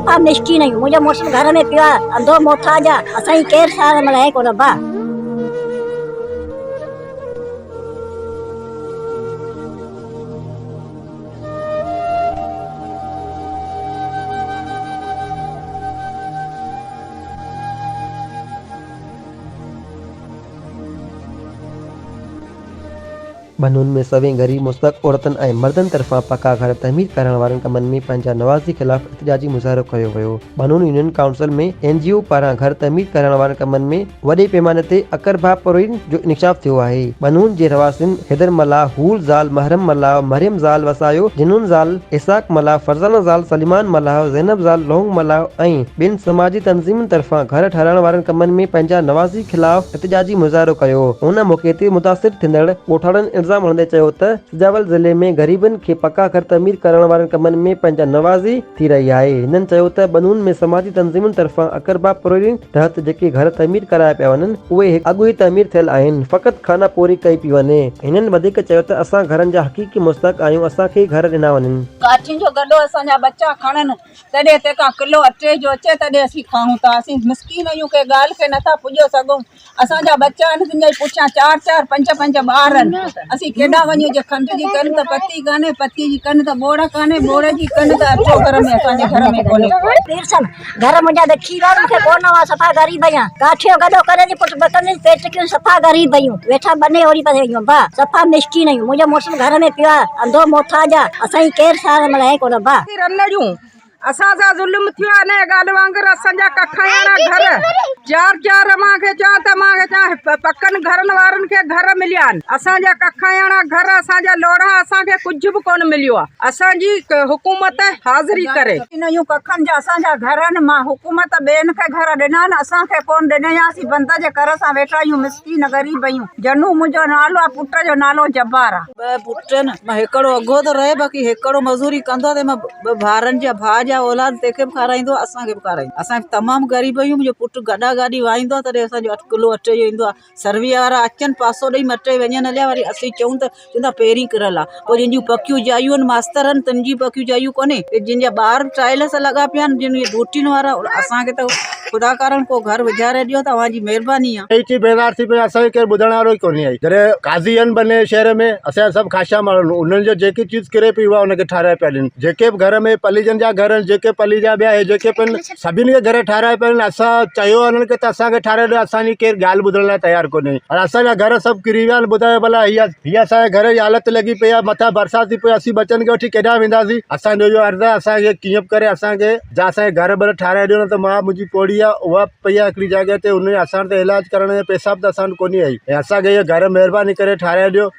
सफ़ा मिस्किन आहियूं। मुंहिंजो मुड़ुसु घर में पियो आहे अंधो मोथाज आहे। असांजी केरु सार मल्हाए कोन भा। बनून में सवें गरीब मुस्तक औरतन ऐं मर्दन तरफ़ां पक्का घर तमीर करण वारनि कमनि में पंहिंजा नवाज़ी ख़िलाफ़ एहतिजाजी मुज़ाहिरो कयो वियो। बनून यूनियन काउंसिल में NGO पारां घर तमीर करण वारनि कमनि में वॾे पैमाने ते अकरबा परोइन जो इंकशाफ थियो आहे। बनून जे रवासिन हैदर मल्ला, हूल ज़ाल महरम मल्ला, मरियम ज़ाल वसायो, जिनून ज़ाल इसाक मल्ला, फरज़ाना ज़ाल सलीमान मल्ला, ज़ैनब ज़ाल लोंग मल्ला ऐं ॿिनि समाजी तंज़ीमुनि तरफ़ां घर ठाहिराइण वारनि कमनि में पंहिंजा नवाज़ी ख़िलाफ़ एहतिजाजी मुज़ाहिरो कयो। उन मौक़े ते मुतासिर थींदड़ ॻोठाणनि इल्ज़ाम हणंदे चयो त सजावल ज़िले में गरीबनि खे पक्का घर तमीर करण वारनि कमनि में पंहिंजा नवाज़ी थी रही आहे। हिननि चयो त बनून में समाजी तंज़ीमुनि तरफ़ां अकरबा परोइन तहत जेके घर तमीर कराया पिया वञनि उहे अॻु ई तमीर थियल आहिनि, फ़क़ति खाना पूरी कई पई वञे। हिननि वधीक चयो त असां घरनि जा हक़ीक़ी मुस्तक आहियूं, असांखे घर ॾिना वञनि। काठियुनि जो गॾो असांजा बच्चा खणनि तॾहिं तंहिंखां किलो अटे जो अचे तॾहिं असीं खाऊं था। असीं मिसकीन आहियूं, के ॻाल्हि खे नथा पुॼो सघूं। असांजा बच्चा आहिनि तुंहिंजे पुठियां 4-4, 5-5 ॿार आहिनि। असीं केॾां वञूं? जे खंड जी कनि त पती कान्हे, पती जी कनि त ॿोड़ कान्हे, ॿोड़ जी कनि त अटो घर में असांजे घर में कोन्हे। घर मुंहिंजा त खीरा मूंखे कोन हुआ, सफ़ा ग़रीब आहियां। काठियो गॾो करे थी पुट बतन पेट सफ़ा ग़रीब आहियूं, वेठा बने ओड़ी परे आहियूं भा, सफ़ा मिस्किन आहियूं। मुंहिंजो मुड़ुसु घर में पियो आहे अंधो मोथाज आहे। असांजी केरु सार मल्हाए कोन भा। असां सां ज़ुल्म थियो आहे न ॻाल्हि वांगुरु। असांजा कखाइणा घर 4-4 मां खे चवां त मां खे चवां पकनि घरनि वारनि खे घर मिलिया आहिनि। असांजा कखाइणा घर, असांजा लोढ़ा, असांखे कुझु बि कोन मिलियो आहे। असांजी हुकूमत हाज़िरी करे इन्हनि कखनि जा असांजा घर आहिनि। मां हुकूमत ॿियनि खे घर ॾिना आहिनि, असांखे कोन ॾिनई। असीं बंद जे कर सां वेठा आहियूं, मिसकीन ग़रीब आहियूं। जनू मुंहिंजो नालो आहे, पुट जो नालो जब्बार आहे। 2 पुट आहिनि, मां हिकिड़ो अघो त रहे, बाक़ी हिकिड़ो मज़ूरी कंदो त मां ॿारनि जा भाउ औलाद तंहिंखे बि खाराईंदो, असांखे बि खाराईंदो। असां तमामु ग़रीब आहियूं। मुंहिंजो पुटु गाॾा गाॾी वाईंदो आहे तॾहिं असांजो 8 किलो अटे जो ईंदो आहे। सर्वे वारा अचनि पासो ॾेई मटे वञनि हलिया, वरी असीं चऊं त चवंदा पहिरीं किरल आहे। पोइ जंहिंजियूं पकियूं जायूं आहिनि मास्तर आहिनि, तिन जी पकियूं जायूं कोन्हे, जंहिंजा ॿार ट्रायल सां लॻा पिया आहिनि, जिन ड्यूटियुनि वारा। असांखे त ख़ुदा कारण को घर विझारे ॾियो, तव्हांजी महिरबानी आहे। बेज़ार थी पिया, असांखे केरु ॿुधण वारो ई कोन्हे। जॾहिं काज़ी आहिनि बने शहर में, असांजा सभु ख़ाशा माण्हू, उन्हनि जो जेकी चीज़ किरे पई उहा उनखे ठाराए पिया ॾियनि। जेके बि घर में पलीजनि जा घर आहिनि, जेके पली जा ॿिया जेके पिन सभिनी खे घर ठाराए पिया आहिनि। असां चयो उन्हनि खे त असांखे ठाराए ॾियो, असांजी केरु ॻाल्हि ॿुधण लाइ तयारु कोन्हे। और असांजा घर सभु किरी विया आहिनि। ॿुधायो भला हीअ असांजे घर जी हालत लॻी पई आहे। मथां बरसाति थी पई, असीं बचनि खे वठी केॾां वेंदासीं? असांजो इहो अर्ज़ु आहे, असांखे कीअं बि करे असांखे जा असांजे घर भर ठाराए ॾियो न। त मां मुंहिंजी पोड़ी आहे उहा पई आहे हिकिड़ी जॻह ते, उन असां ते इलाजु करण जा पैसा बि त असां वटि कोन्हे आई। ऐं असांखे इहे घर महिरबानी करे ठाराए ॾियो।